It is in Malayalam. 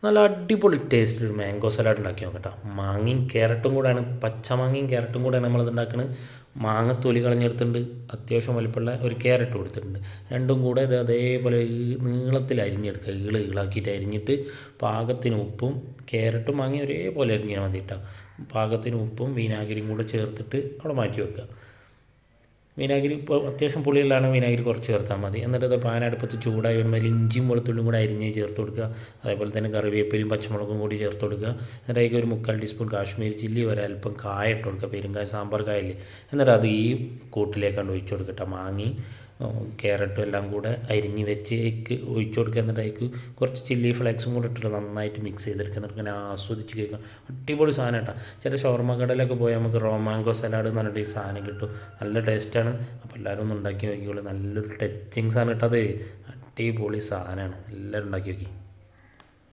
നല്ല അടിപൊളി ടേസ്റ്റ് ഒരു മാംഗോ സലാഡ് ഉണ്ടാക്കി നോക്കട്ടോ. മാങ്ങയും ക്യാരറ്റും കൂടെയാണ്, പച്ച മാങ്ങയും ക്യാരറ്റും കൂടെയാണ് നമ്മളിത് ഉണ്ടാക്കുന്നത്. മാങ്ങ തൊലി കളഞ്ഞെടുത്തിട്ടുണ്ട്, അത്യാവശ്യം വലിപ്പമുള്ള ഒരു ക്യാരറ്റ് കൊടുത്തിട്ടുണ്ട്. രണ്ടും കൂടെ ഇത് അതേപോലെ നീളത്തിൽ അരിഞ്ഞെടുക്കുക, ഈളാക്കിയിട്ട് അരിഞ്ഞിട്ട് പാകത്തിന് ഉപ്പും, ക്യാരറ്റും മാങ്ങയും ഒരേപോലെ അരിഞ്ഞാൽ മതി കേട്ടോ. പാകത്തിന് ഉപ്പും വിനാഗിരിയും കൂടെ ചേർത്തിട്ട് അവിടെ മാറ്റി വെക്കുക. വിനാഗിരി ഇപ്പോൾ അത്യാവശ്യം പുളിയുള്ളതാണ്, വിനാഗിരി കുറച്ച് ചേർത്താൽ മതി. എന്നിട്ട് അത് പാൻ അടുപ്പത്ത് ചൂടായി വരുമ്പോൾ അതിൽ ഇഞ്ചിയും വെളുത്തുള്ളിയും കൂടെ അരിഞ്ഞ് ചേർത്ത് കൊടുക്കുക. അതേപോലെ തന്നെ കറിവേപ്പിലയും പച്ചമുളകും കൂടി ചേർത്ത് കൊടുക്കുക. എന്നിട്ട് അതിലേക്ക് ഒരു 1/4 ടീസ്പൂൺ കാശ്മീരി ചില്ലി, ഒരല്പം കായ ഇട്ട് കൊടുക്കുക, പെരുങ്കായ, സാമ്പാർ കായല്ലേ. എന്നിട്ട് അത് ഈ കൂട്ടിലേക്കാണ്ട് ഒഴിച്ചു കൊടുക്കട്ടെ. മാങ്ങി ക്യാരറ്റും എല്ലാം കൂടെ അരിഞ്ഞ് വെച്ച് അതിലേക്ക് ഒഴിച്ചു കൊടുക്കുക. എന്നിട്ട് അതിലേക്ക് കുറച്ച് ചില്ലി ഫ്ലേക്സും കൂടെ ഇട്ടിട്ട് നന്നായിട്ട് മിക്സ് ചെയ്തെടുക്കുക. എന്നിട്ട് ഇങ്ങനെ ആസ്വദിച്ച് കഴിക്കുക. അടിപൊളി സാധനം കേട്ടോ. ചില ഷവർമ്മ കടയിലൊക്കെ പോയാൽ നമുക്ക് മാംഗോ സലാഡ് എന്ന് പറഞ്ഞിട്ട് ഈ സാധനം കിട്ടും. നല്ല ടേസ്റ്റാണ്. അപ്പോൾ എല്ലാവരും ഒന്ന് ഉണ്ടാക്കി നോക്കിക്കോളൂ. നല്ലൊരു ടച്ചിങ് സാധനം കേട്ടോ. അത് അടിപൊളി സാധനമാണ്. എല്ലാവരും ഉണ്ടാക്കി നോക്കി.